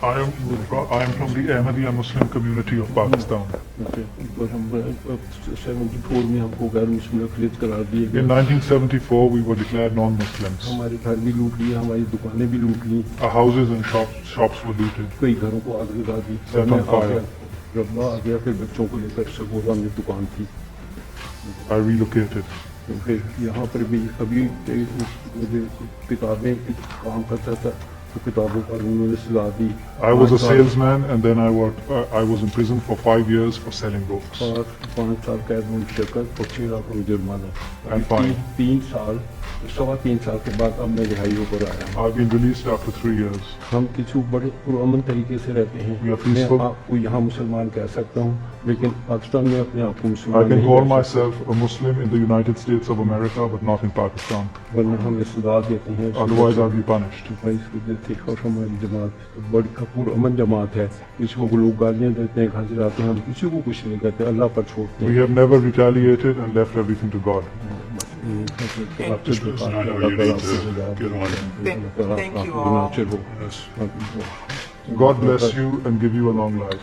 I am from the Ahmadiyya Muslim community of Pakistan. In 1974 we were declared non-Muslims. Our houses and shops were looted, set on fire. I relocated. پھر یہاں پر بھی کبھی مجھے کتابیں کام کرتا تھا تو کتابوں پر انہوں نے سزا دی. I was a salesman and then I was in prison for 5 years for selling books. 5 سال قید میں شرکت اور 6 لاکھ جرمانہ. And fine. 3 سال 3.25 سال کے بعد اب میں رہائی ہو کر آیا ہوں. I've been released after 3 years. ہم کسی بڑے پرامن طریقے سے رہتے ہیں. We are میں peaceful. آپ کو یہاں مسلمان کہہ سکتا ہوں لیکن پاکستان میں اپنے آپ کو I مسلمان can نہیں call کہہ myself a Muslim in the United States of America but not in Pakistan. سکتا. ورنہ ہمیں سزا دیتے ہیں. Otherwise I'll be punished. اور ہماری جماعت بڑی پرامن جماعت ہے. کسی کو لوگ گالیاں دیتے ہیں, گھر جاتے ہیں, ہم کسی کو کچھ نہیں کہتے, اللہ پر چھوڑتے ہیں. We have never retaliated and left everything to God. Thank you all. Yes. God bless you and give you a long life.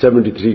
73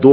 2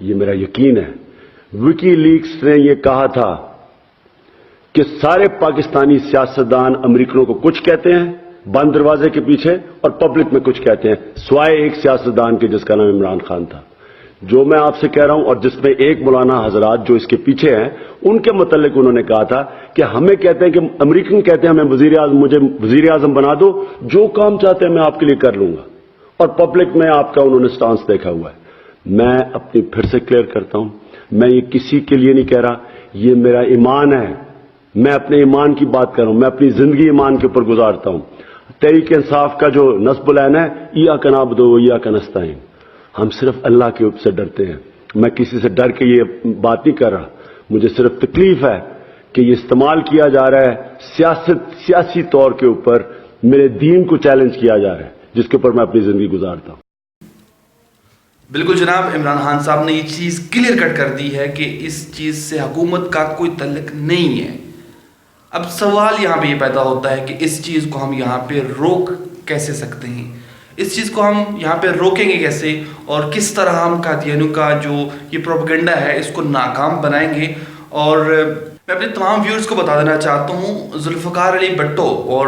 یہ میرا یقین ہے. وکی لیکس نے یہ کہا تھا کہ سارے پاکستانی سیاستدان امریکنوں کو کچھ کہتے ہیں بند دروازے کے پیچھے اور پبلک میں کچھ کہتے ہیں, سوائے ایک سیاستدان کے جس کا نام عمران خان تھا. جو میں آپ سے کہہ رہا ہوں اور جس میں ایک مولانا حضرات جو اس کے پیچھے ہیں ان کے متعلق انہوں نے کہا تھا کہ ہمیں کہتے ہیں کہ امریکن کہتے ہیں ہمیں مجھے وزیر اعظم بنا دو, جو کام چاہتے ہیں میں آپ کے لیے کر لوں گا, اور پبلک میں آپ کا انہوں نے سٹانس دیکھا ہوا ہے. میں اپنی پھر سے کلیئر کرتا ہوں, میں یہ کسی کے لیے نہیں کہہ رہا, یہ میرا ایمان ہے, میں اپنے ایمان کی بات کر رہا ہوں, میں اپنی زندگی ایمان کے اوپر گزارتا ہوں. تحریک انصاف کا جو نصب العین ہے, ایاک نعبد و ایاک نستعین, ہم صرف اللہ کے اوپر سے ڈرتے ہیں. میں کسی سے ڈر کے یہ بات نہیں کر رہا, مجھے صرف تکلیف ہے کہ یہ استعمال کیا جا رہا ہے سیاسی طور کے اوپر, میرے دین کو چیلنج کیا جا رہا ہے جس کے اوپر میں اپنی زندگی گزارتا ہوں. بالکل جناب, عمران خان صاحب نے یہ چیز کلیئر کٹ کر دی ہے کہ اس چیز سے حکومت کا کوئی تعلق نہیں ہے. اب سوال یہاں پہ یہ پیدا ہوتا ہے کہ اس چیز کو ہم یہاں پہ روک کیسے سکتے ہیں, اس چیز کو ہم یہاں پہ روکیں گے کیسے, اور کس طرح ہم قادیانیوں کا جو یہ پروپیگنڈا ہے اس کو ناکام بنائیں گے. اور میں اپنے تمام ویورز کو بتا دینا چاہتا ہوں, ذوالفقار علی بھٹو اور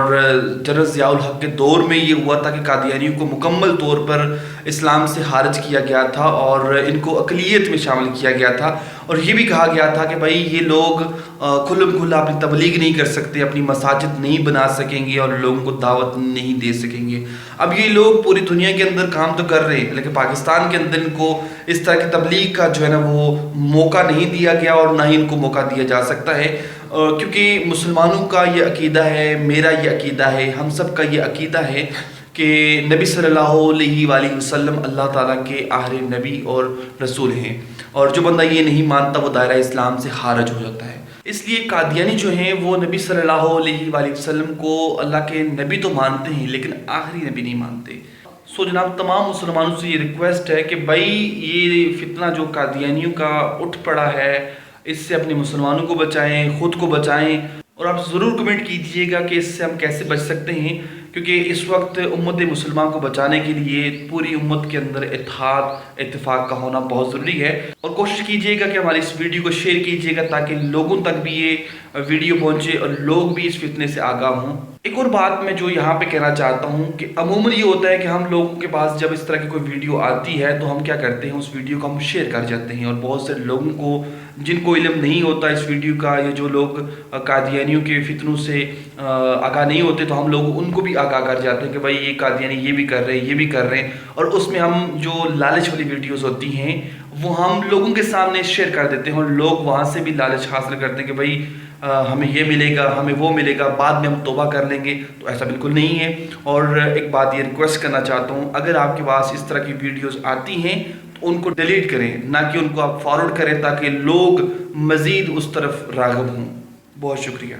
جنرل ضیاء الحق کے دور میں یہ ہوا تھا کہ قادیانیوں کو مکمل طور پر اسلام سے خارج کیا گیا تھا اور ان کو اقلیت میں شامل کیا گیا تھا, اور یہ بھی کہا گیا تھا کہ بھائی یہ لوگ کھلم کھلا اپنی تبلیغ نہیں کر سکتے, اپنی مساجد نہیں بنا سکیں گے اور لوگوں کو دعوت نہیں دے سکیں گے. اب یہ لوگ پوری دنیا کے اندر کام تو کر رہے ہیں لیکن پاکستان کے اندر ان کو اس طرح کی تبلیغ کا جو ہے نا وہ موقع نہیں دیا گیا اور نہ ہی ان کو موقع دیا جا سکتا ہے, کیونکہ مسلمانوں کا یہ عقیدہ ہے, میرا یہ عقیدہ ہے, ہم سب کا یہ عقیدہ ہے کہ نبی صلی اللہ علیہ وآلہ وسلم اللہ تعالیٰ کے آخری نبی اور رسول ہیں, اور جو بندہ یہ نہیں مانتا وہ دائرہ اسلام سے خارج ہو جاتا ہے. اس لیے قادیانی جو ہیں وہ نبی صلی اللہ علیہ وآلہ وسلم کو اللہ کے نبی تو مانتے ہیں لیکن آخری نبی نہیں مانتے. سو جناب تمام مسلمانوں سے یہ ریکویسٹ ہے کہ بھائی یہ فتنہ جو قادیانیوں کا اٹھ پڑا ہے اس سے اپنے مسلمانوں کو بچائیں, خود کو بچائیں, اور آپ ضرور کمنٹ کیجئے گا کہ اس سے ہم کیسے بچ سکتے ہیں, کیونکہ اس وقت امت مسلمان کو بچانے کے لیے پوری امت کے اندر اتحاد اتفاق کا ہونا بہت ضروری ہے. اور کوشش کیجئے گا کہ ہماری اس ویڈیو کو شیئر کیجئے گا تاکہ لوگوں تک بھی یہ ویڈیو پہنچے اور لوگ بھی اس فتنے سے آگاہ ہوں. ایک اور بات میں جو یہاں پہ کہنا چاہتا ہوں کہ عموماً یہ ہوتا ہے کہ ہم لوگوں کے پاس جب اس طرح کی کوئی ویڈیو آتی ہے تو ہم کیا کرتے ہیں, اس ویڈیو کو ہم شیئر کر جاتے ہیں, اور بہت سے لوگوں کو جن کو علم نہیں ہوتا اس ویڈیو کا, یا جو لوگ قادیانیوں کے فتنوں سے آگاہ نہیں ہوتے تو ہم لوگ ان کو بھی آگاہ کر جاتے ہیں کہ بھائی یہ قادیانی یہ بھی کر رہے ہیں, یہ بھی کر رہے ہیں, اور اس میں ہم جو لالچ والی ویڈیوز ہوتی ہیں وہ ہم لوگوں کے سامنے شیئر کر دیتے ہیں, اور لوگ وہاں سے بھی لالچ حاصل کرتے ہیں کہ بھائی ہمیں یہ ملے گا, ہمیں وہ ملے گا, بعد میں ہم توبہ کر لیں گے. تو ایسا بالکل نہیں ہے. اور ایک بات یہ ریکویسٹ کرنا چاہتا ہوں, اگر آپ کے پاس اس طرح کی ویڈیوز آتی ہیں تو ان کو ڈیلیٹ کریں, نہ کہ ان کو آپ فارورڈ کریں تاکہ لوگ مزید اس طرف راغب ہوں. بہت شکریہ.